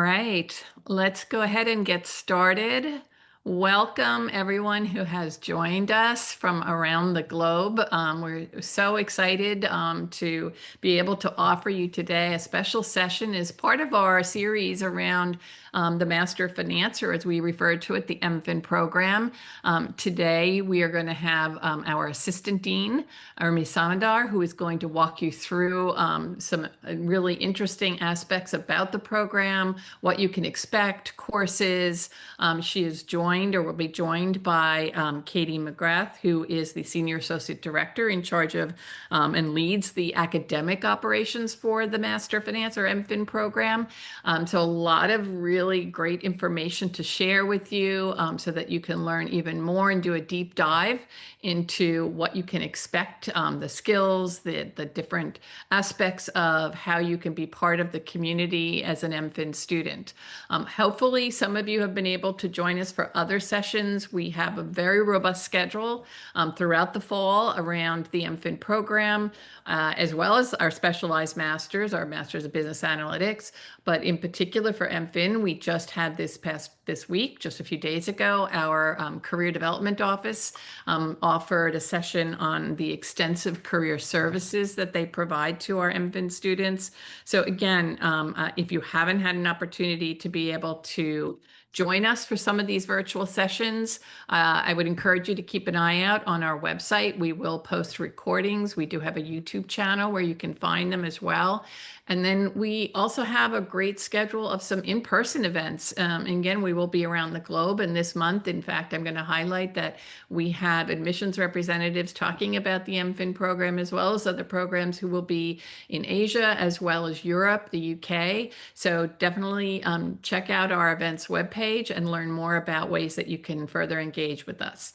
All right, let's go ahead and get started. Welcome everyone who has joined us from around the globe. We're so excited to be able to offer you today a special session as part of our series around the Master of Finance, or as we refer to it, the MFin program. Today we are going to have our Assistant Dean, Urmi Samandar, who is going to walk you through some really interesting aspects about the program, what you can expect, courses. She is joined or will be joined by Katie McGrath, who is the Senior Associate Director in charge of and leads the academic operations for the Master of Finance or MFin program. So a lot of really great information to share with you so that you can learn even more and do a deep dive into what you can expect, the skills, the different aspects of how you can be part of the community as an MFin student. Hopefully, some of you have been able to join us for other sessions. We have a very robust schedule throughout the fall around the MFin program, as well as our specialized masters, our Masters of Business Analytics. But in particular for MFin, we just had this week, just a few days ago, our Career Development Office offered a session on the extensive career services that they provide to our MFin students. So again, if you haven't had an opportunity to be able to join us for some of these virtual sessions, I would encourage you to keep an eye out on our website. We will post recordings. We do have a YouTube channel where you can find them as well. And then we also have a great schedule of some in-person events. And again, we will be around the globe. And this month, in fact, I'm going to highlight that we have admissions representatives talking about the MFin program, as well as other programs who will be in Asia, as well as Europe, the UK. So definitely check out our events webpage and learn more about ways that you can further engage with us.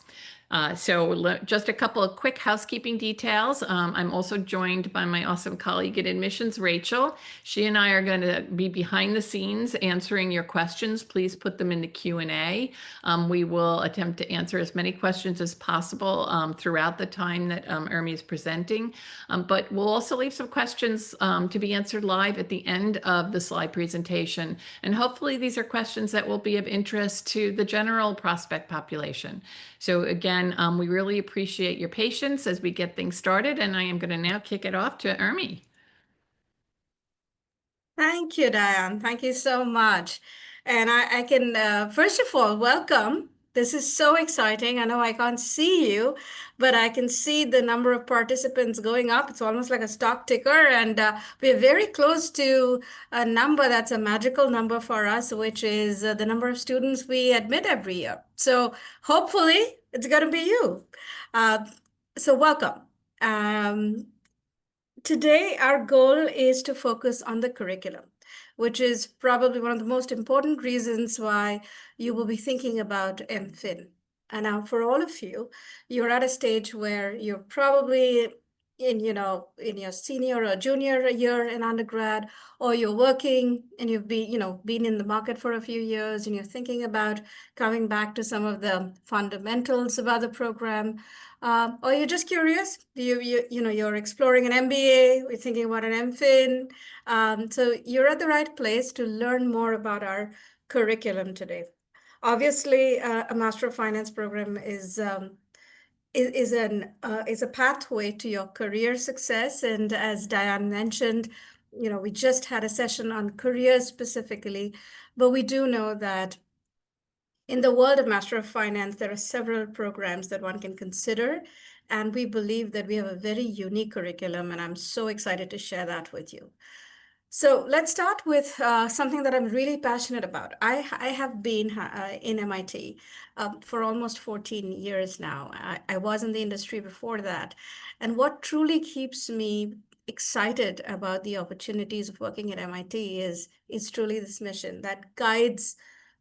Just a couple of quick housekeeping details. I'm also joined by my awesome colleague at admissions, Rachel. She and I are going to be behind the scenes answering your questions. Please put them in the Q&A. We will attempt to answer as many questions as possible throughout the time that Urmi is presenting. But we'll also leave some questions to be answered live at the end of the slide presentation. And hopefully these are questions that will be of interest to the general prospect population. So again, we really appreciate your patience as we get things started, and I am going to now kick it off to Urmi. Thank you, Diane. Thank you so much. And I can, first of all, welcome. This is so exciting. I know I can't see you, but I can see the number of participants going up. It's almost like a stock ticker. And we're very close to a number that's a magical number for us, which is the number of students we admit every year. So hopefully it's going to be you. Uh, so welcome. Um, Today, our goal is to focus on the curriculum, which is probably one of the most important reasons why you will be thinking about MFin. And now for all of you, you're at a stage where you're probably in your senior or junior year in undergrad, or you're working and you've been in the market for a few years and you're thinking about coming back to some of the fundamentals about the program. Or you're just curious. You're exploring an MBA. You're thinking about an MFin. So you're at the right place to learn more about our curriculum today. Obviously, a Master of Finance program is a pathway to your career success. And as Diane mentioned, we just had a session on careers specifically, but we do know that in the world of Master of Finance, there are several programs that one can consider, and we believe that we have a very unique curriculum, and I'm so excited to share that with you. So let's start with something that I'm really passionate about. I have been in MIT for almost 14 years now. I was in the industry before that. And what truly keeps me excited about the opportunities of working at MIT is truly this mission that guides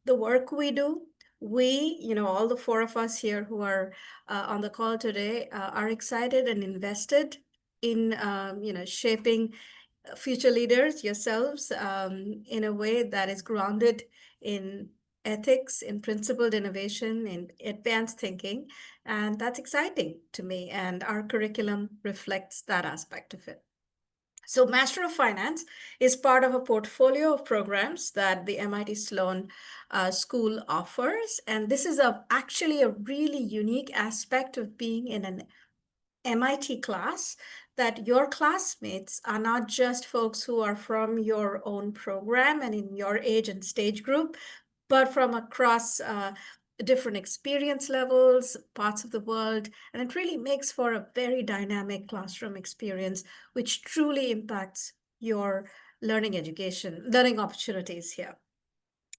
the work we do. We, all the four of us here who are on the call today are excited and invested in, shaping future leaders, yourselves, in a way that is grounded in ethics, in principled innovation, in advanced thinking. And that's exciting to me. And our curriculum reflects that aspect of it. So, Master of Finance is part of a portfolio of programs that the MIT Sloan School offers. And this is actually a really unique aspect of being in an MIT class, that your classmates are not just folks who are from your own program and in your age and stage group, but from across different experience levels, parts of the world. And it really makes for a very dynamic classroom experience, which truly impacts your learning opportunities here.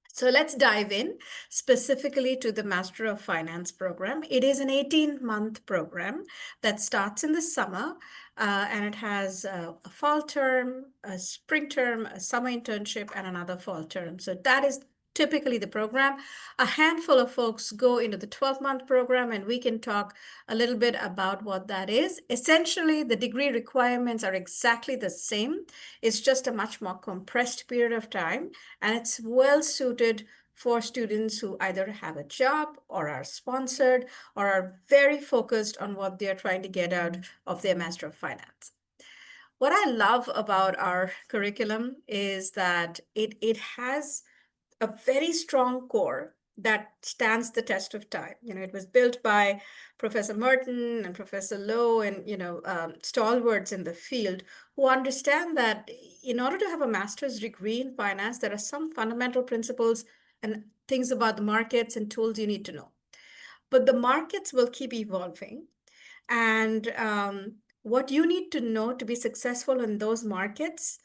So let's dive in specifically to the Master of Finance program. It is an 18-month program that starts in the summer, and it has a fall term, a spring term, a summer internship, and another fall term. So that is typically the program. A handful of folks go into the 12-month program, and we can talk a little bit about what that is. Essentially, the degree requirements are exactly the same. It's just a much more compressed period of time, and it's well suited for students who either have a job or are sponsored or are very focused on what they're trying to get out of their Master of Finance. What I love about our curriculum is that it has a very strong core that stands the test of time. It was built by Professor Merton and Professor Lowe and, stalwarts in the field who understand that in order to have a master's degree in finance, there are some fundamental principles and things about the markets and tools you need to know. But the markets will keep evolving. And what you need to know to be successful in those markets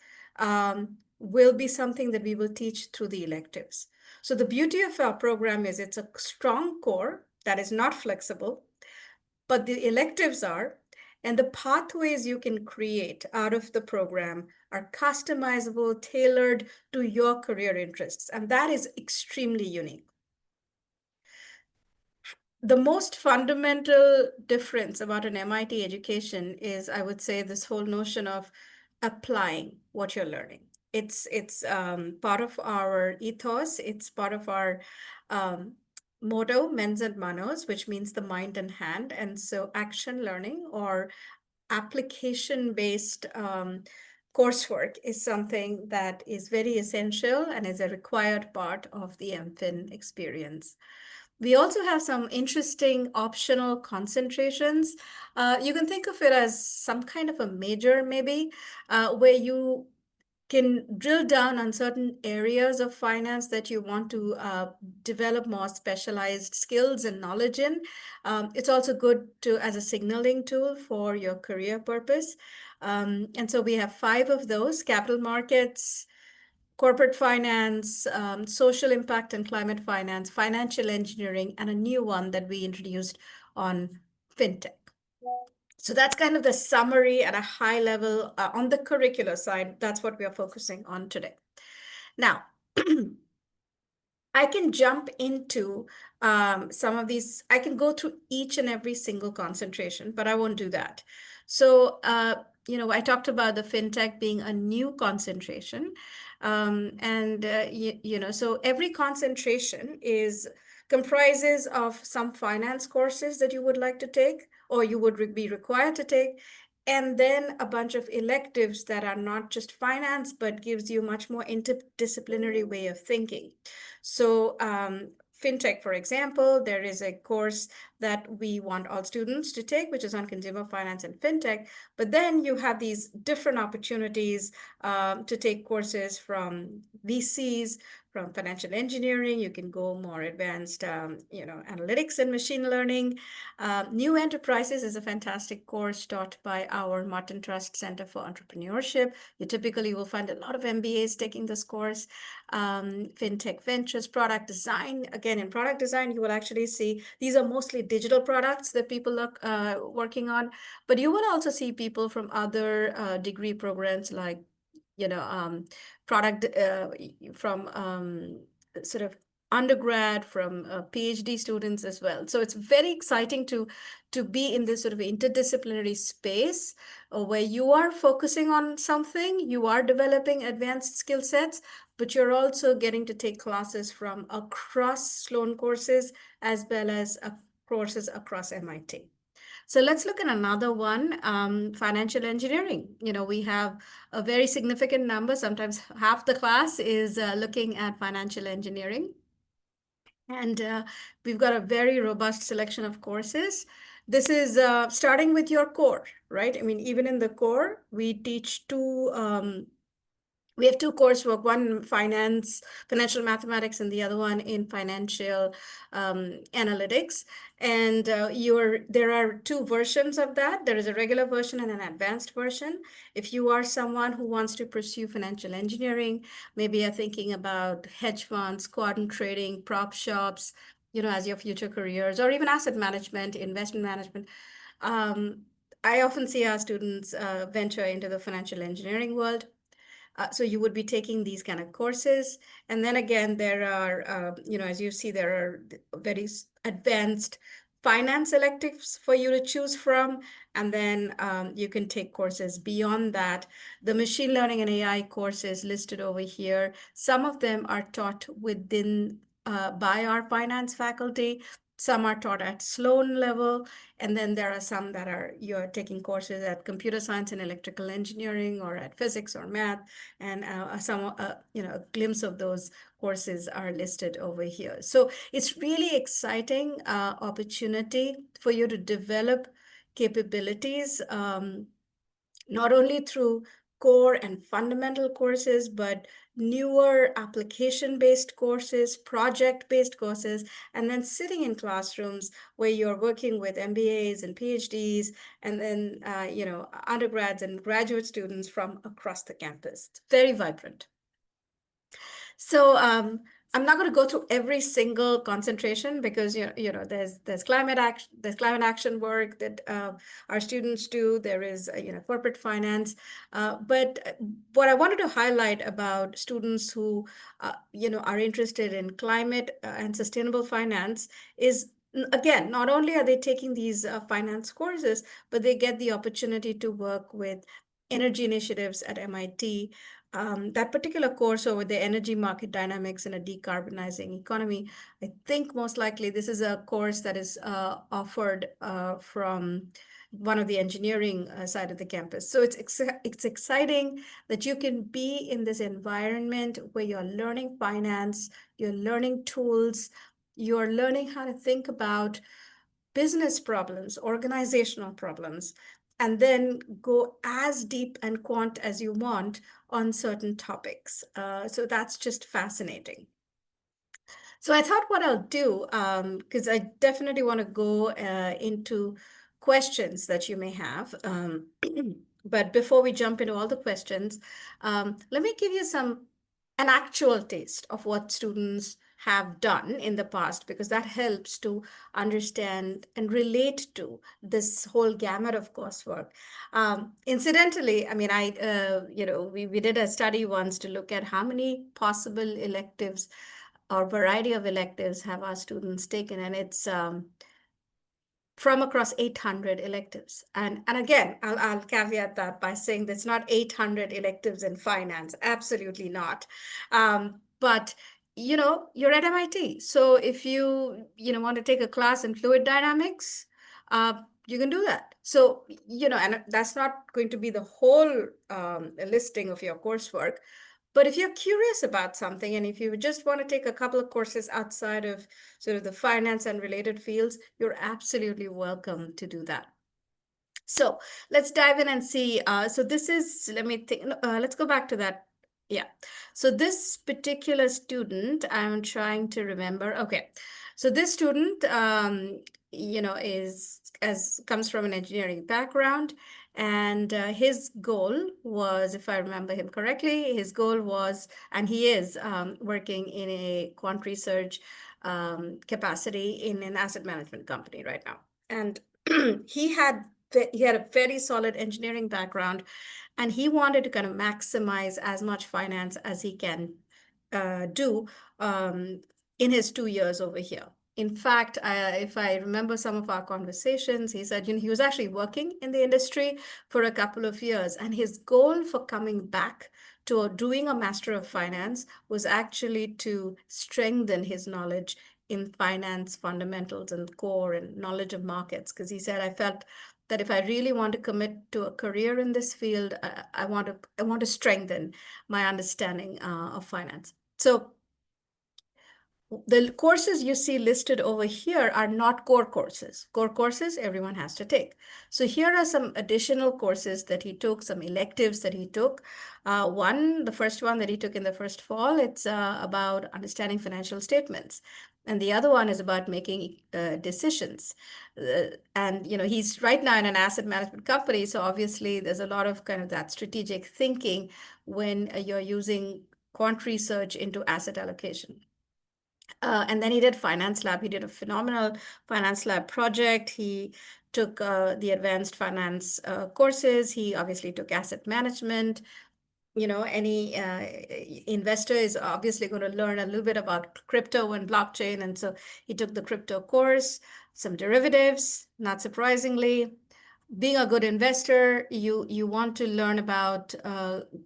will be something that we will teach through the electives. So the beauty of our program is it's a strong core that is not flexible, but the electives are, and the pathways you can create out of the program are customizable, tailored to your career interests. And that is extremely unique. The most fundamental difference about an MIT education is, I would say, this whole notion of applying what you're learning. It's part of our ethos. It's part of our motto, mens and manos, which means the mind and hand. And so action learning or application-based coursework is something that is very essential and is a required part of the MFin experience. We also have some interesting optional concentrations. You can think of it as some kind of a major, maybe, where you can drill down on certain areas of finance that you want to develop more specialized skills and knowledge in. It's also good to as a signaling tool for your career purpose. And so we have 5 of those: capital markets, corporate finance, social impact and climate finance, financial engineering, and a new one that we introduced on fintech. So that's kind of the summary at a high level on the curricular side. That's what we are focusing on today. Now, I can jump into some of these. I can go through each and every single concentration, but I won't do that. So, I talked about the fintech being a new concentration. So every concentration comprises of some finance courses that you would like to take or you would be required to take, and then a bunch of electives that are not just finance, but gives you much more interdisciplinary way of thinking. So fintech, for example, there is a course that we want all students to take, which is on consumer finance and fintech. But then you have these different opportunities to take courses from VCs, from financial engineering. You can go more advanced, analytics and machine learning. New Enterprises is a fantastic course taught by our Martin Trust Center for Entrepreneurship. You typically will find a lot of MBAs taking this course. Fintech Ventures, product design. Again, in product design, you will actually see these are mostly digital products that people are working on, but you will also see people from other degree programs like product from sort of undergrad, from PhD students as well. So it's very exciting to be in this sort of interdisciplinary space where you are focusing on something, you are developing advanced skill sets, but you're also getting to take classes from across Sloan courses as well as courses across MIT. So let's look at another one, financial engineering. We have a very significant number, sometimes half the class is looking at financial engineering. And we've got a very robust selection of courses. This is starting with your core, right? I mean, even in the core, we teach we have two coursework, one in financial mathematics, and the other one in financial analytics. And there are two versions of that. There is a regular version and an advanced version. If you are someone who wants to pursue financial engineering, maybe you're thinking about hedge funds, quant trading, prop shops, as your future careers, or even asset management, investment management. Um, I often see our students venture into the financial engineering world. So you would be taking these kind of courses. And then again, there are, as you see, there are very advanced finance electives for you to choose from. And then you can take courses beyond that. The machine learning and AI courses listed over here, some of them are taught by our finance faculty. Some are taught at Sloan level, and then there are some that you're taking courses at computer science and electrical engineering, or at physics or math, and a glimpse of those courses are listed over here. So it's really exciting opportunity for you to develop capabilities, not only through core and fundamental courses, but newer application-based courses, project-based courses, and then sitting in classrooms where you're working with MBAs and PhDs, and then undergrads and graduate students from across the campus. It's very vibrant. So I'm not going to go through every single concentration, because there's climate action work that our students do. There is corporate finance, but what I wanted to highlight about students who are interested in climate and sustainable finance is, again, not only are they taking these finance courses, but they get the opportunity to work with energy initiatives at MIT. That particular course over the energy market dynamics in a decarbonizing economy, I think most likely this is a course that is offered from one of the engineering side of the campus. So it's exciting that you can be in this environment where you're learning finance, you're learning tools, you're learning how to think about business problems, organizational problems, and then go as deep and quant as you want on certain topics. So that's just fascinating. So I thought what I'll do, because I definitely want to go into questions that you may have. But before we jump into all the questions, let me give you an actual taste of what students have done in the past, because that helps to understand and relate to this whole gamut of coursework. Incidentally, I mean, we did a study once to look at how many possible electives or variety of electives have our students taken, and it's from across 800 electives. And again, I'll caveat that by saying there's not 800 electives in finance. Absolutely not. But you're at MIT. So if you want to take a class in fluid dynamics, you can do that. So, and that's not going to be the whole listing of your coursework. But if you're curious about something, and if you just want to take a couple of courses outside of sort of the finance and related fields, you're absolutely welcome to do that. So let's dive in and see. So this is, let me think, let's go back to that. Yeah. So this particular student, I'm trying to remember. Okay. So this student, comes from an engineering background, and his goal was, if I remember him correctly, his goal was, and he is working in a quant research capacity in an asset management company right now. And he had a very solid engineering background, and he wanted to kind of maximize as much finance as he can do in his 2 years over here. In fact, if I remember some of our conversations, he said, he was actually working in the industry for a couple of years, and his goal for coming back to doing a Master of Finance was actually to strengthen his knowledge in finance fundamentals and core and knowledge of markets. Because he said, I felt that if I really want to commit to a career in this field, I want to strengthen my understanding of finance. So the courses you see listed over here are not core courses. Core courses everyone has to take. So here are some additional courses that he took, some electives that he took. The first one that he took in the first fall, it's about understanding financial statements. And the other one is about making decisions. And he's right now in an asset management company, so obviously there's a lot of kind of that strategic thinking when you're using quant research into asset allocation. And then he did Finance Lab. He did a phenomenal Finance Lab project. He took the advanced finance courses. He obviously took asset management. Any investor is obviously going to learn a little bit about crypto and blockchain. And so he took the crypto course, some derivatives, not surprisingly. Being a good investor, you want to learn about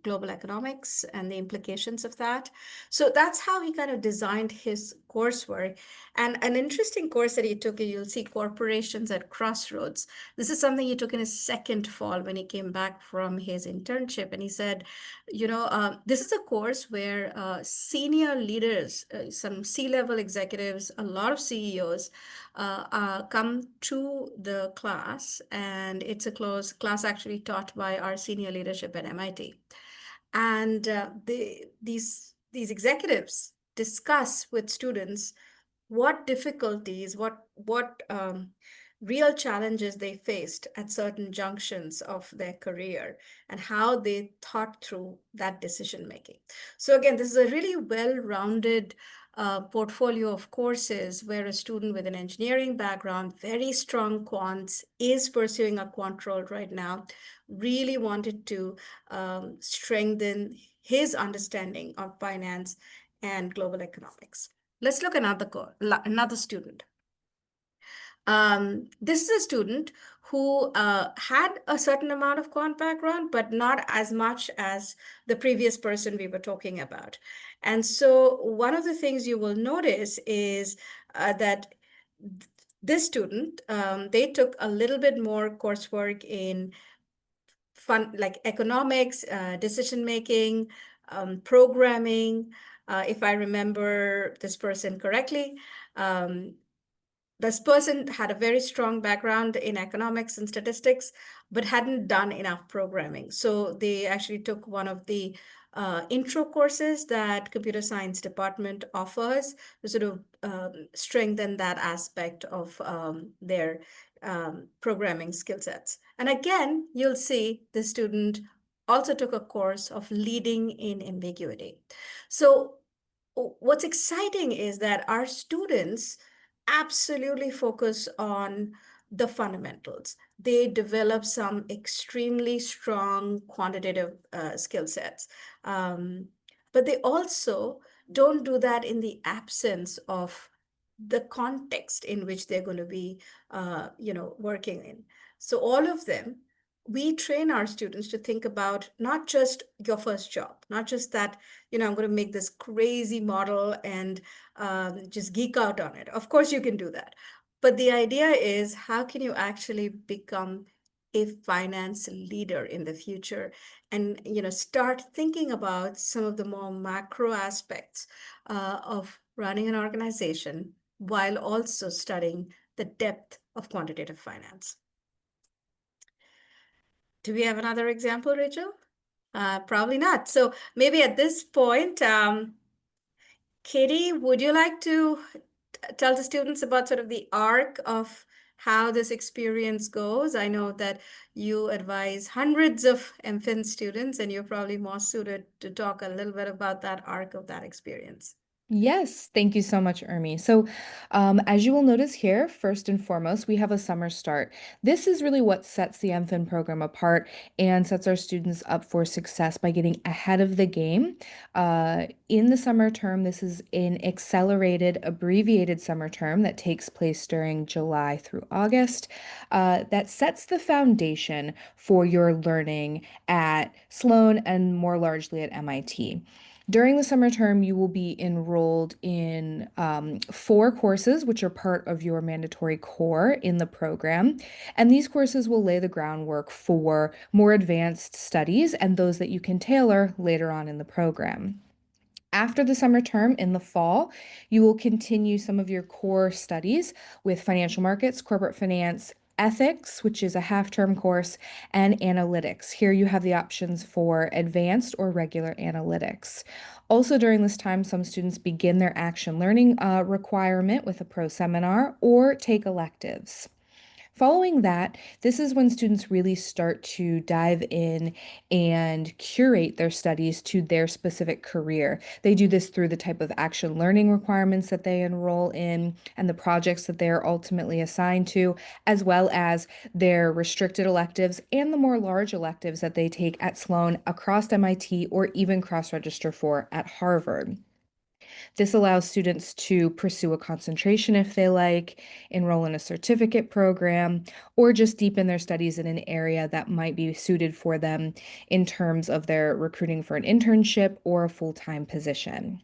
global economics and the implications of that. So that's how he kind of designed his coursework. And an interesting course that he took, you'll see Corporations at Crossroads. This is something he took in his second fall when he came back from his internship. And he said, this is a course where senior leaders, some C-level executives, a lot of CEOs, come to the class, and it's a class actually taught by our senior leadership at MIT. And these executives discuss with students what difficulties, what real challenges they faced at certain junctions of their career and how they thought through that decision making. So again, this is a really well-rounded portfolio of courses where a student with an engineering background, very strong quants, is pursuing a quant role right now, really wanted to strengthen his understanding of finance and global economics. Let's look at another student. This is a student who had a certain amount of quant background, but not as much as the previous person we were talking about. And so one of the things you will notice is that this student, they took a little bit more coursework in like economics, decision making, programming. If I remember this person correctly, this person had a very strong background in economics and statistics, but hadn't done enough programming. So they actually took one of the intro courses that computer science department offers to sort of strengthen that aspect of their programming skill sets. And again, you'll see the student also took a course of leading in ambiguity. So what's exciting is that our students absolutely focus on the fundamentals. They develop some extremely strong quantitative skill sets. But they also don't do that in the absence of the context in which they're going to be, working in. So all of them, we train our students to think about not just your first job, not just that, I'm going to make this crazy model and just geek out on it. Of course, you can do that. But the idea is, how can you actually become a finance leader in the future and, start thinking about some of the more macro aspects of running an organization while also studying the depth of quantitative finance. Do we have another example, Rachel? Probably not. So maybe at this point, Katie, would you like to tell the students about sort of the arc of how this experience goes? I know that you advise hundreds of MFin students, and you're probably more suited to talk a little bit about that arc of that experience. Yes, thank you so much, Ermi. As you will notice here, first and foremost, we have a summer start. This is really what sets the MFin program apart and sets our students up for success by getting ahead of the game. In the summer term, this is an accelerated, abbreviated summer term that takes place during July through August. That sets the foundation for your learning at Sloan and more largely at MIT. During the summer term, you will be enrolled in four courses, which are part of your mandatory core in the program. And these courses will lay the groundwork for more advanced studies and those that you can tailor later on in the program. After the summer term in the fall, you will continue some of your core studies with financial markets, corporate finance, ethics, which is a half-term course, and analytics. Here you have the options for advanced or regular analytics. Also, during this time, some students begin their action learning requirement with a pro seminar or take electives. Following that, this is when students really start to dive in and curate their studies to their specific career. They do this through the type of action learning requirements that they enroll in and the projects that they are ultimately assigned to, as well as their restricted electives and the more large electives that they take at Sloan across MIT or even cross-register for at Harvard. This allows students to pursue a concentration if they like, enroll in a certificate program, or just deepen their studies in an area that might be suited for them in terms of their recruiting for an internship or a full-time position.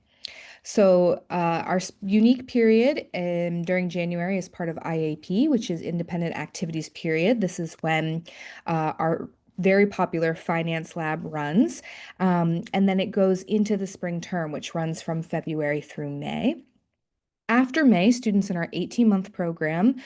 Our unique period during January is part of IAP, which is Independent Activities Period. This is when our very popular finance lab runs. And then it goes into the spring term, which runs from February through May. After May, students in our 18-month program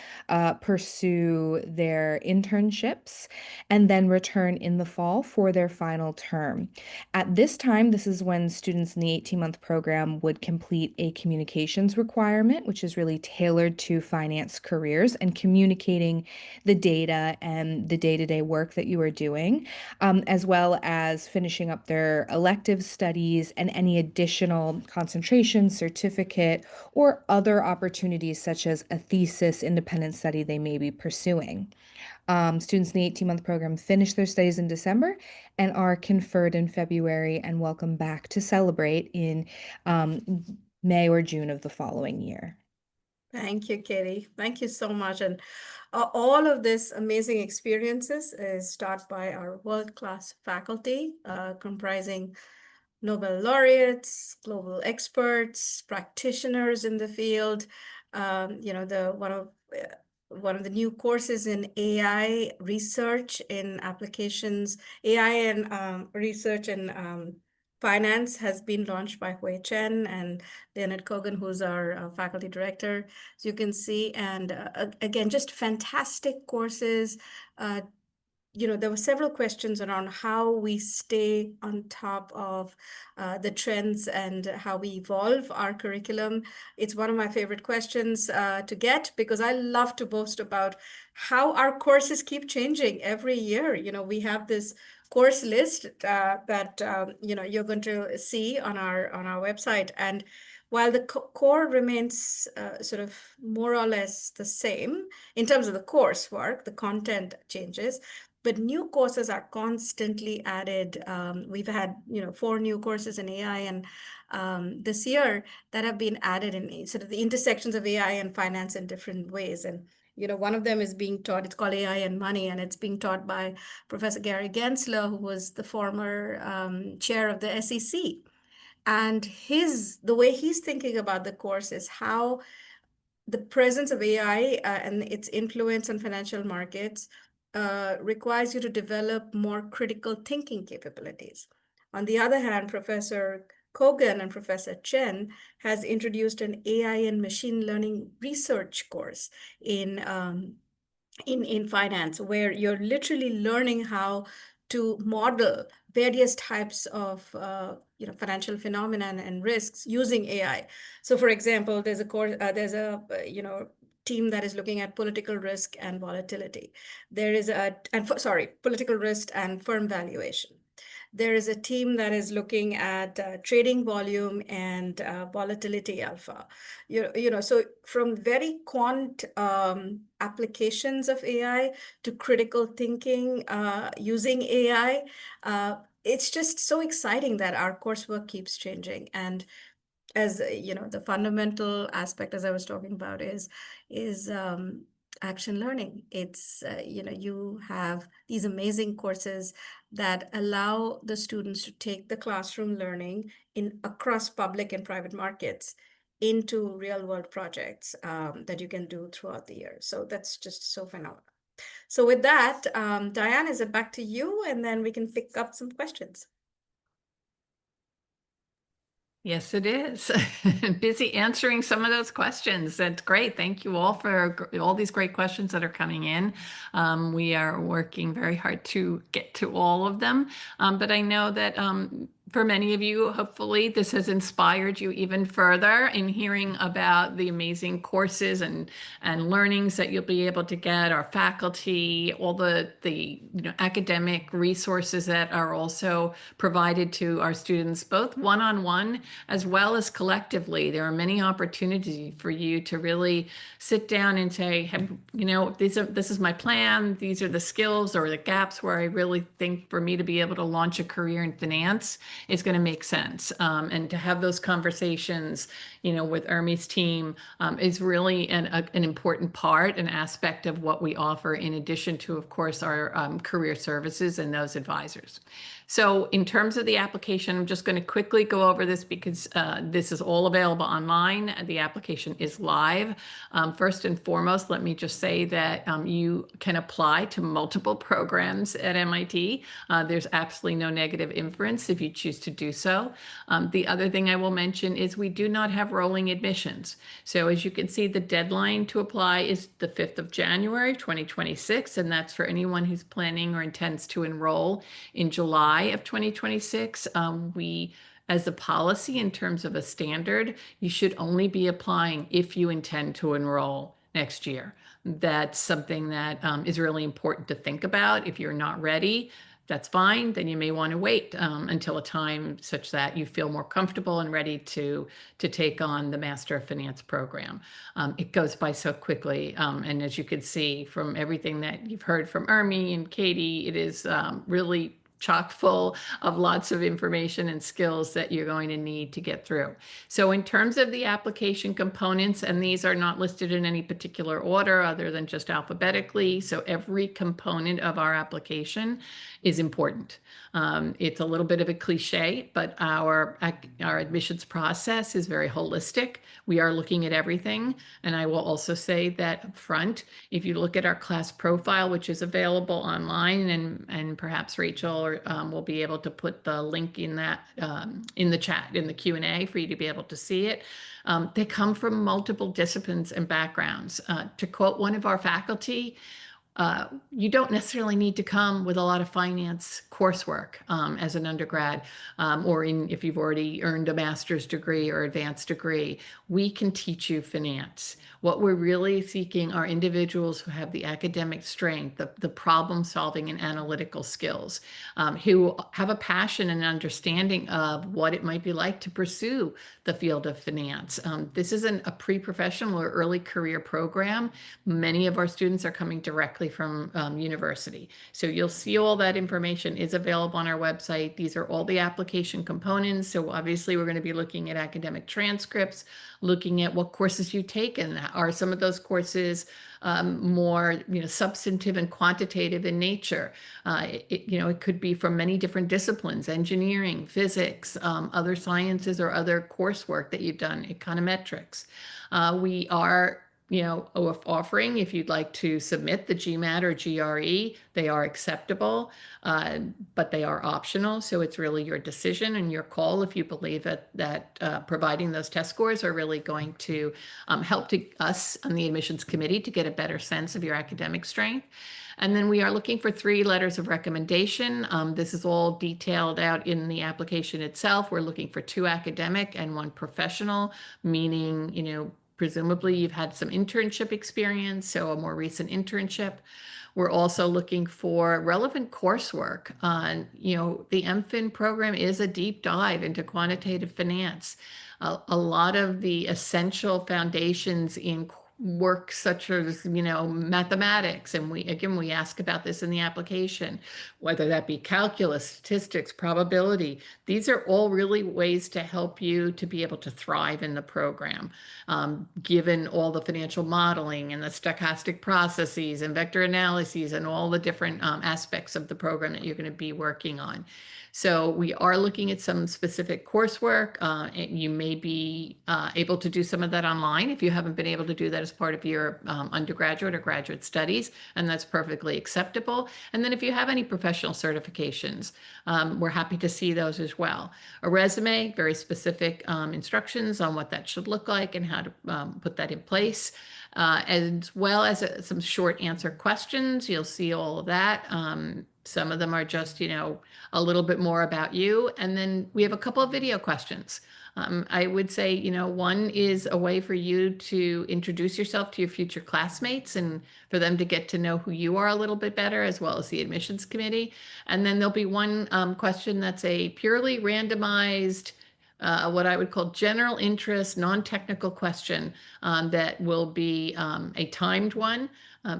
pursue their internships and then return in the fall for their final term. At this time, this is when students in the 18-month program would complete a communications requirement, which is really tailored to finance careers and communicating the data and the day-to-day work that you are doing, as well as finishing up their elective studies and any additional concentration, certificate, or other opportunities such as a thesis independent study they may be pursuing. Students in the 18-month program finish their studies in December and are conferred in February and welcome back to celebrate in May or June of the following year. Thank you, Katie. Thank you so much. And all of this amazing experiences is taught by our world-class faculty, comprising Nobel laureates, global experts, practitioners in the field. The one of the new courses in AI research in applications, AI and research in finance has been launched by Hui Chen and Leonard Kogan, who's our faculty director, as you can see. And again, just fantastic courses. There were several questions around how we stay on top of the trends and how we evolve our curriculum. It's one of my favorite questions to get because I love to boast about how our courses keep changing every year. We have this course list that you're going to see on our website, and while the core remains sort of more or less the same in terms of the coursework, the content changes, but new courses are constantly added. We've had, four new courses in AI and this year that have been added in sort of the intersections of AI and finance in different ways. And, one of them is being taught, it's called AI and Money, and it's being taught by Professor Gary Gensler, who was the former chair of the SEC. And the way he's thinking about the course is how the presence of AI and its influence on financial markets requires you to develop more critical thinking capabilities. On the other hand, Professor Kogan and Professor Chen has introduced an AI and machine learning research course in finance, where you're literally learning how to model various types of financial phenomena and risks using AI. So, for example, there's a course, there's a team that is looking at political risk and volatility. There is political risk and firm valuation. There is a team that is looking at trading volume and volatility alpha. So from very quant applications of AI to critical thinking using AI, it's just so exciting that our coursework keeps changing. And as the fundamental aspect, as I was talking about, is action learning. It's you have these amazing courses that allow the students to take the classroom learning in across public and private markets into real world projects that you can do throughout the year. So that's just so phenomenal. So with that, Diane, is it back to you, and then we can pick up some questions. Yes, it is. Busy answering some of those questions. That's great. Thank you all for all these great questions that are coming in. We are working very hard to get to all of them. But I know that for many of you, hopefully this has inspired you even further in hearing about the amazing courses and learnings that you'll be able to get, our faculty, all the academic resources that are also provided to our students, both one-on-one as well as collectively. There are many opportunities for you to really sit down and say, this is my plan. These are the skills or the gaps where I really think for me to be able to launch a career in finance is going to make sense. And to have those conversations, with Ermi's team is really an important part, an aspect of what we offer in addition to, of course, our career services and those advisors. So in terms of the application, I'm just going to quickly go over this because this is all available online. The application is live. First and foremost, let me just say that you can apply to multiple programs at MIT. There's absolutely no negative inference if you choose to do so. The other thing I will mention is we do not have rolling admissions. So as you can see, the deadline to apply is the 5th of January, 2026, and that's for anyone who's planning or intends to enroll in July of 2026. As a policy in terms of a standard, you should only be applying if you intend to enroll next year. That's something that is really important to think about. If you're not ready, that's fine. Then you may want to wait until a time such that you feel more comfortable and ready to take on the Master of Finance program. It goes by so quickly. And as you can see from everything that you've heard from Ermi and Katie, it is really chock full of lots of information and skills that you're going to need to get through. So in terms of the application components, and these are not listed in any particular order other than just alphabetically, so every component of our application is important. It's a little bit of a cliche, but our admissions process is very holistic. We are looking at everything. And I will also say that up front, if you look at our class profile, which is available online, and perhaps Rachel will be able to put the link in that in the chat, in the Q&A for you to be able to see it. They come from multiple disciplines and backgrounds. To quote one of our faculty, you don't necessarily need to come with a lot of finance coursework as an undergrad, or if you've already earned a master's degree or advanced degree. We can teach you finance. What we're really seeking are individuals who have the academic strength, the problem solving and analytical skills, who have a passion and understanding of what it might be like to pursue the field of finance. This isn't a pre-professional or early career program. Many of our students are coming directly from university. So you'll see all that information is available on our website. These are all the application components. So obviously we're going to be looking at academic transcripts, looking at what courses you've taken. Are some of those courses more substantive and quantitative in nature? It could be from many different disciplines: engineering, physics, other sciences, or other coursework that you've done, econometrics. We are offering, if you'd like to submit the GMAT or GRE, they are acceptable, but they are optional. So it's really your decision and your call if you believe that providing those test scores are really going to help us on the admissions committee to get a better sense of your academic strength. And then we are looking for 3 letters of recommendation. This is all detailed out in the application itself. We're looking for 2 academic and 1 professional, meaning, presumably you've had some internship experience, so a more recent internship. We're also looking for relevant coursework. The MFin program is a deep dive into quantitative finance. A lot of the essential foundations in work such as mathematics, and we ask about this in the application, whether that be calculus, statistics, probability. These are all really ways to help you to be able to thrive in the program, given all the financial modeling and the stochastic processes and vector analyses and all the different aspects of the program that you're going to be working on. So we are looking at some specific coursework. And you may be able to do some of that online if you haven't been able to do that as part of your undergraduate or graduate studies, and that's perfectly acceptable. And then if you have any professional certifications, we're happy to see those as well. A resume, very specific instructions on what that should look like and how to put that in place, as well as some short answer questions. You'll see all of that. Some of them are just, a little bit more about you. And then we have a couple of video questions. I would say, one is a way for you to introduce yourself to your future classmates and for them to get to know who you are a little bit better, as well as the admissions committee. And then there'll be one question that's a purely randomized, what I would call general interest, non-technical question that will be a timed one.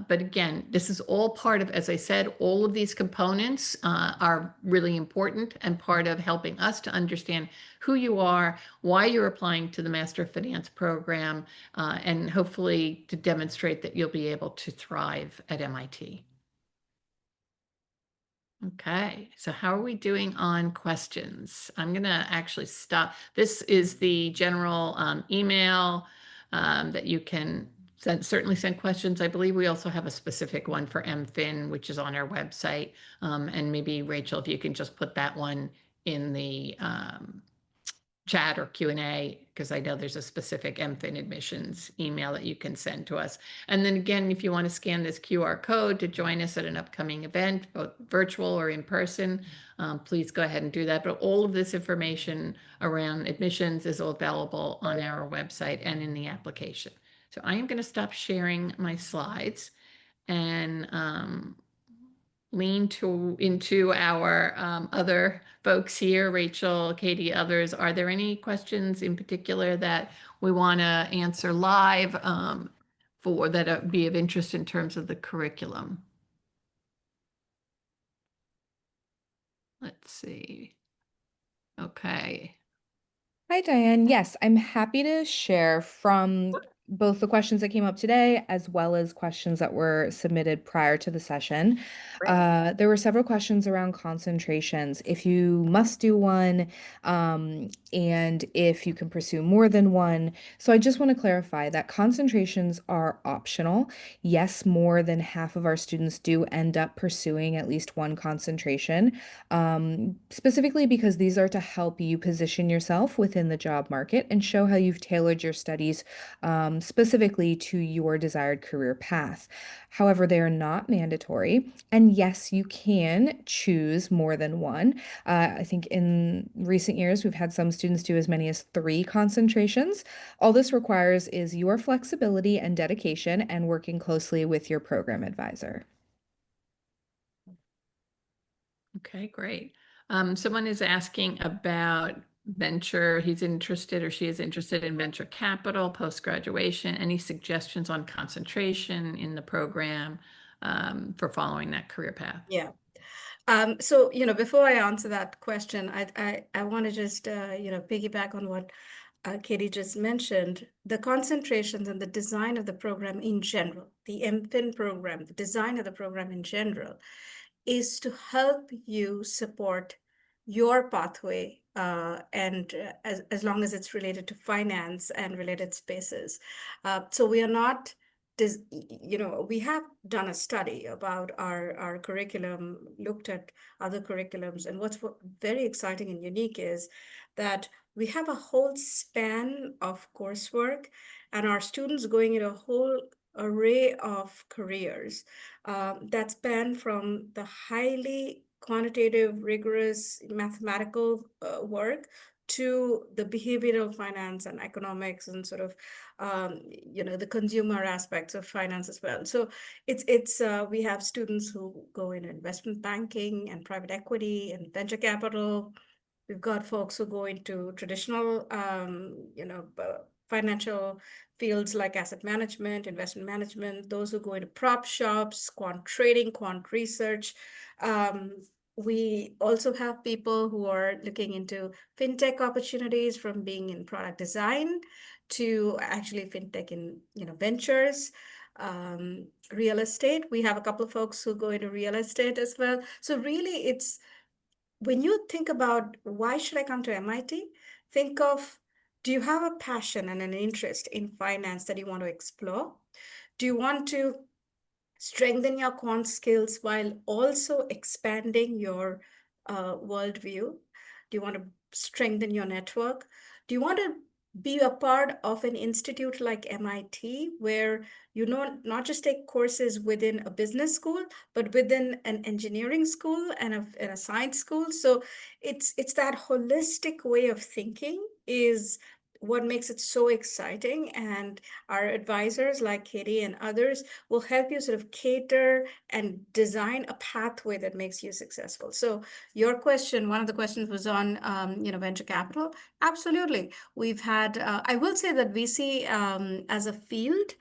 But again, this is all part of, as I said, all of these components are really important and part of helping us to understand who you are, why you're applying to the Master of Finance program, and hopefully to demonstrate that you'll be able to thrive at MIT. Okay, so how are we doing on questions? I'm going to actually stop. This is the general email that you can certainly send questions. I believe we also have a specific one for MFin, which is on our website. And maybe Rachel, if you can just put that one in the chat or Q&A, because I know there's a specific MFin admissions email that you can send to us. And then again, if you want to scan this QR code to join us at an upcoming event, both virtual or in person, please go ahead and do that. But all of this information around admissions is available on our website and in the application. So I am going to stop sharing my slides and lean into our other folks here, Rachel, Katie, others. Are there any questions in particular that we want to answer live for that be of interest in terms of the curriculum? Let's see. Okay. Hi, Diane. Yes, I'm happy to share from both the questions that came up today as well as questions that were submitted prior to the session. There were several questions around concentrations, if you must do one, and if you can pursue more than one. So I just want to clarify that concentrations are optional. Yes, more than half of our students do end up pursuing at least one concentration, specifically because these are to help you position yourself within the job market and show how you've tailored your studies specifically to your desired career path. However, they are not mandatory. And yes, you can choose more than one. I think in recent years, we've had some students do as many as 3 concentrations. All this requires is your flexibility and dedication and working closely with your program advisor. Okay, great. Someone is asking about venture. He's interested or she is interested in venture capital post-graduation. Any suggestions on concentration in the program for following that career path? Yeah. So, before I answer that question, I want to just, piggyback on what Katie just mentioned. The concentrations and the design of the program in general, the MFin program, the design of the program in general, is to help you support your pathway, and as long as it's related to finance and related spaces. So we are not, we have done a study about our curriculum, looked at other curriculums, and what's very exciting and unique is that we have a whole span of coursework, and our students going into a whole array of careers that span from the highly quantitative, rigorous mathematical work to the behavioral finance and economics and sort of the consumer aspects of finance as well. So it's we have students who go into investment banking and private equity and venture capital. We've got folks who go into traditional financial fields like asset management, investment management, those who go into prop shops, quant trading, quant research. We also have people who are looking into fintech opportunities, from being in product design to actually fintech in ventures, real estate. We have a couple of folks who go into real estate as well. So really, it's when you think about why should I come to MIT, think of, do you have a passion and an interest in finance that you want to explore? Do you want to strengthen your quant skills while also expanding your worldview? Do you want to strengthen your network? Do you want to be a part of an institute like MIT, where not just take courses within a business school, but within an engineering school and a science school? So it's that holistic way of thinking is what makes it so exciting. And our advisors like Katie and others will help you sort of cater and design a pathway that makes you successful. So your question, one of the questions was on, venture capital. Absolutely. We've had, I will say that VC as a field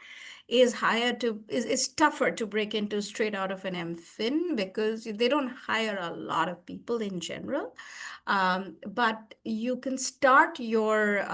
is tougher to break into straight out of an MFin, because they don't hire a lot of people in general. But you can start your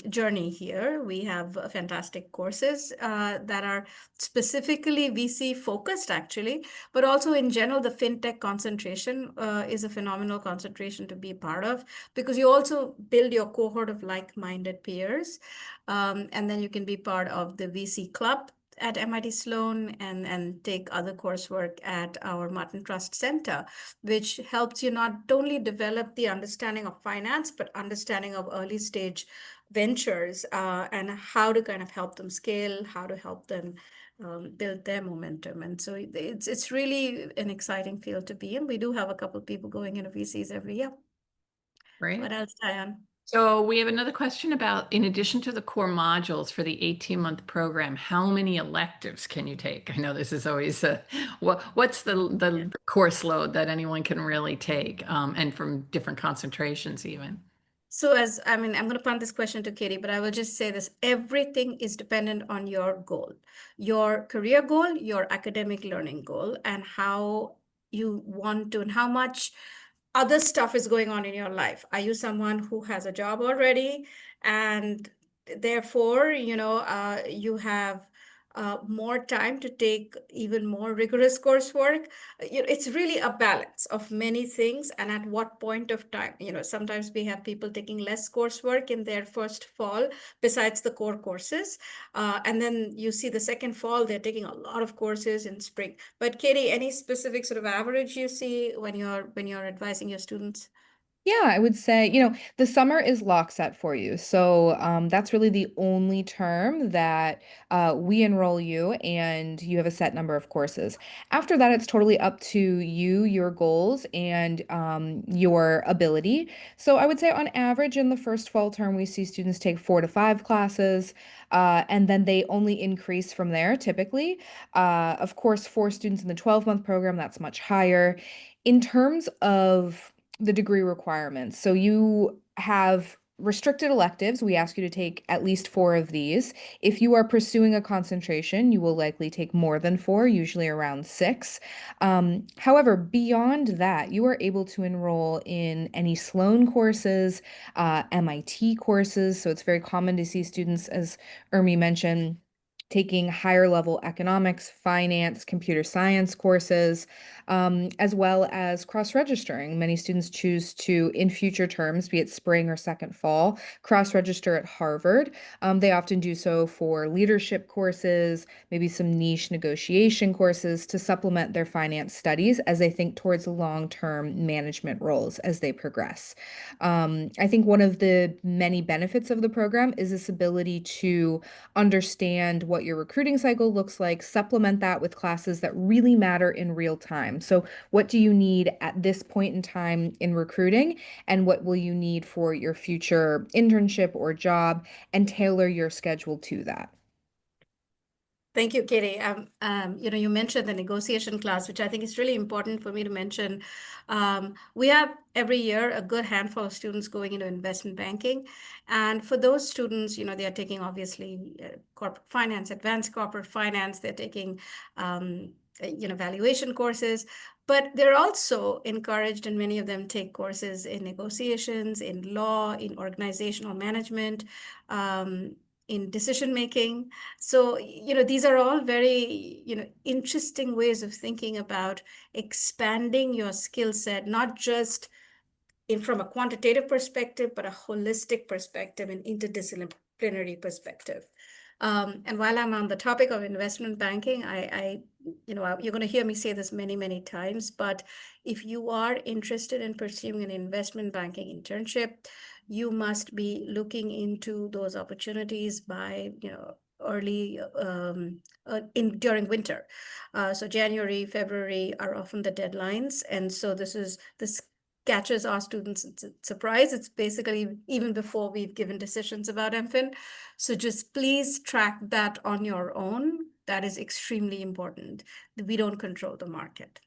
journey here. We have fantastic courses that are specifically VC focused, actually, but also in general, the fintech concentration is a phenomenal concentration to be part of, because you also build your cohort of like-minded peers. And then you can be part of the VC club at MIT Sloan, and take other coursework at our Martin Trust Center, which helps you not only develop the understanding of finance, but understanding of early stage ventures, and how to kind of help them scale, how to help them build their momentum. And so it's really an exciting field to be in. We do have a couple of people going into VCs every year. Great. What else, Diane? So we have another question about, in addition to the core modules for the 18-month program, how many electives can you take? I know this is always what's the course load that anyone can really take, and from different concentrations even. So I'm going to punt this question to Katie, but I will just say this: everything is dependent on your goal, your career goal, your academic learning goal, and how you want to, and how much other stuff is going on in your life. Are you someone who has a job already, and therefore, you have more time to take even more rigorous coursework? It's really a balance of many things. And at what point of time, sometimes we have people taking less coursework in their first fall besides the core courses. And then you see the second fall, they're taking a lot of courses in spring. But Katie, any specific sort of average you see when you're advising your students? Yeah, I would say, the summer is lock set for you. So that's really the only term that we enroll you, and you have a set number of courses. After that, it's totally up to you, your goals, and your ability. So I would say on average in the first fall term, we see students take 4 to 5 classes, and then they only increase from there typically. Of course, for students in the 12-month program, that's much higher. In terms of the degree requirements. So you have restricted electives. We ask you to take at least 4 of these. If you are pursuing a concentration, you will likely take more than 4, usually around 6. However, beyond that, you are able to enroll in any Sloan courses, MIT courses. So it's very common to see students, as Urmi mentioned, taking higher level economics, finance, computer science courses, as well as cross-registering. Many students choose to, in future terms, be it spring or second fall, cross-register at Harvard. They often do so for leadership courses, maybe some niche negotiation courses to supplement their finance studies as they think towards long-term management roles as they progress. I think one of the many benefits of the program is this ability to understand what what your recruiting cycle looks like, supplement that with classes that really matter in real time. So, what do you need at this point in time in recruiting, and what will you need for your future internship or job, and tailor your schedule to that. Thank you, Katie. You mentioned the negotiation class, which I think is really important for me to mention. We have every year a good handful of students going into investment banking. And for those students, they are taking obviously corporate finance, advanced corporate finance, they're taking, valuation courses, but they're also encouraged, and many of them take courses in negotiations, in law, in organizational management, in decision making. So, these are all very, interesting ways of thinking about expanding your skill set, not just from a quantitative perspective, but a holistic perspective and interdisciplinary perspective. And while I'm on the topic of investment banking, you're going to hear me say this many, many times, but if you are interested in pursuing an investment banking internship, you must be looking into those opportunities by, early during winter. So January, February are often the deadlines. And so this catches our students in surprise. It's basically even before we've given decisions about MFin. So just please track that on your own. That is extremely important. We don't control the market.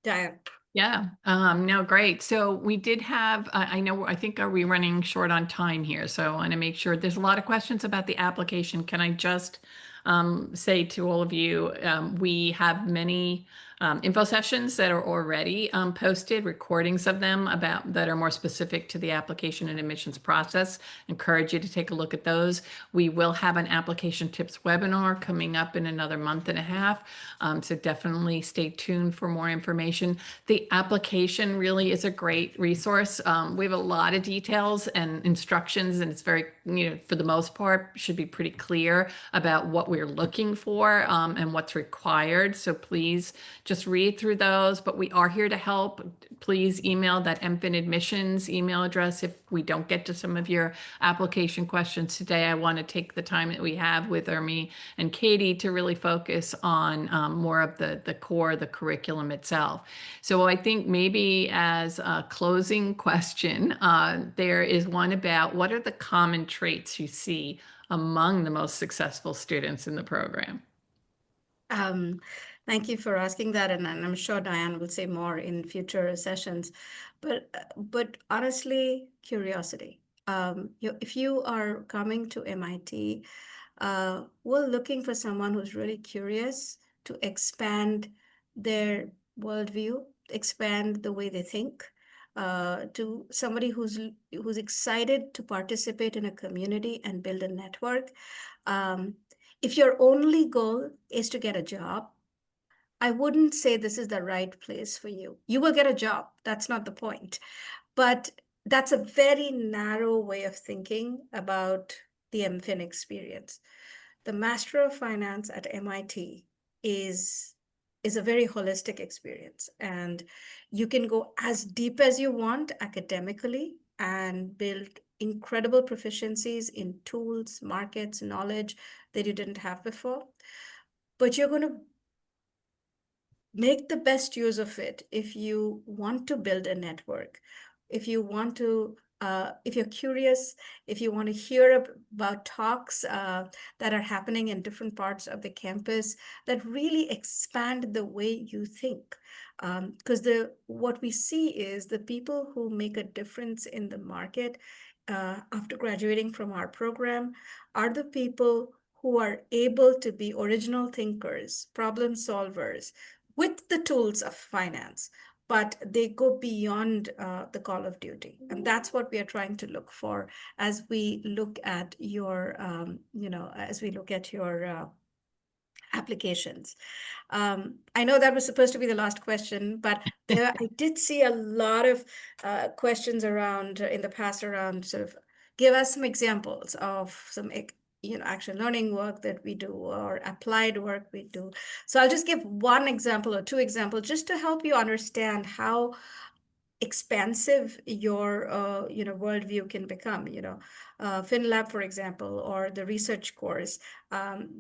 Diane. Yeah, no, great. So we did have, I know, I think, are we running short on time here? So I want to make sure there's a lot of questions about the application. Can I just say to all of you, we have many info sessions that are already posted, recordings of them that are more specific to the application and admissions process. Encourage you to take a look at those. We will have an application tips webinar coming up in another month and a half. So definitely stay tuned for more information. The application really is a great resource. We have a lot of details and instructions, and it's very, for the most part, should be pretty clear about what we're looking for and what's required. So please just read through those, but we are here to help. Please email that MFin admissions email address if we don't get to some of your application questions today. I want to take the time that we have with Ermi and Katie to really focus on more of the core, the curriculum itself. So I think maybe as a closing question, there is one about what are the common traits you see among the most successful students in the program? Thank you for asking that, and I'm sure Diane will say more in future sessions. But honestly, curiosity. If you are coming to MIT, we're looking for someone who's really curious to expand their worldview, expand the way they think, to somebody who's excited to participate in a community and build a network. If your only goal is to get a job, I wouldn't say this is the right place for you. You will get a job. That's not the point. But that's a very narrow way of thinking about the MFin experience. The Master of Finance at MIT is a very holistic experience, and you can go as deep as you want academically and build incredible proficiencies in tools, markets, knowledge that you didn't have before. But you're going to make the best use of it if you want to build a network, if you want to if you're curious, if you want to hear about talks that are happening in different parts of the campus that really expand the way you think. Because what we see is the people who make a difference in the market after graduating from our program are the people who are able to be original thinkers, problem solvers, with the tools of finance, but they go beyond the call of duty. And that's what we are trying to look for as we look at your, applications. I know that was supposed to be the last question, but I did see a lot of questions around in the past around sort of give us some examples of some action learning work that we do or applied work we do. So I'll just give one example or two examples just to help you understand how expansive your worldview can become. FinLab, for example, or the research course,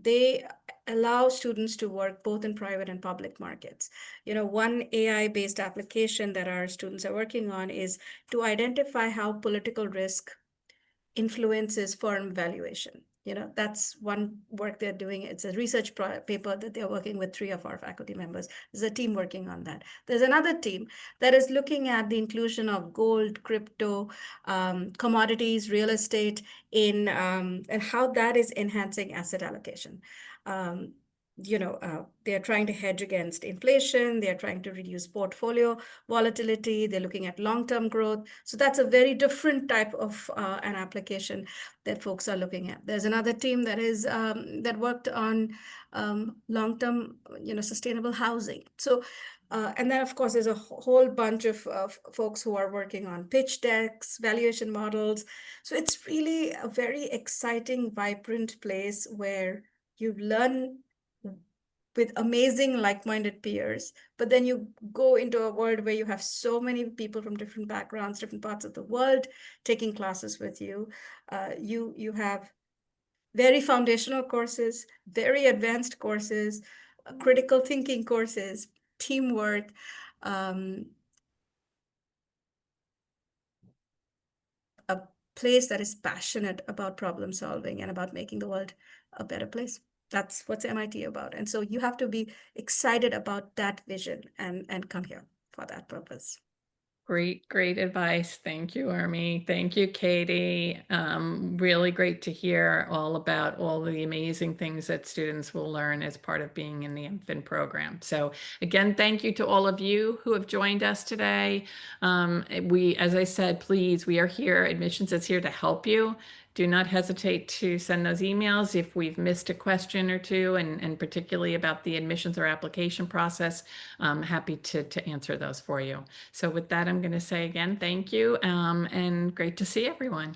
they allow students to work both in private and public markets. One AI-based application that our students are working on is to identify how political risk influences firm valuation. That's one work they're doing. It's a research paper that they're working with 3 of our faculty members. There's a team working on that. There's another team that is looking at the inclusion of gold, crypto, commodities, real estate and how that is enhancing asset allocation. They're trying to hedge against inflation. They're trying to reduce portfolio volatility. They're looking at long-term growth. So that's a very different type of an application that folks are looking at. There's another team that worked on long-term, sustainable housing. So, and then of course there's a whole bunch of folks who are working on pitch decks, valuation models. So it's really a very exciting, vibrant place where you learn with amazing like-minded peers, but then you go into a world where you have so many people from different backgrounds, different parts of the world taking classes with you. You have very foundational courses, very advanced courses, critical thinking courses, teamwork, a place that is passionate about problem solving and about making the world a better place. That's what's MIT about. And so you have to be excited about that vision and come here for that purpose. Great advice. Thank you, Urmi. Thank you, Katie. Really great to hear all about all the amazing things that students will learn as part of being in the MFin program. So again, thank you to all of you who have joined us today. As I said, please, we are here. Admissions is here to help you. Do not hesitate to send those emails if we've missed a question or two, and particularly about the admissions or application process. I'm happy to answer those for you. So with that, I'm going to say again, thank you, and great to see everyone.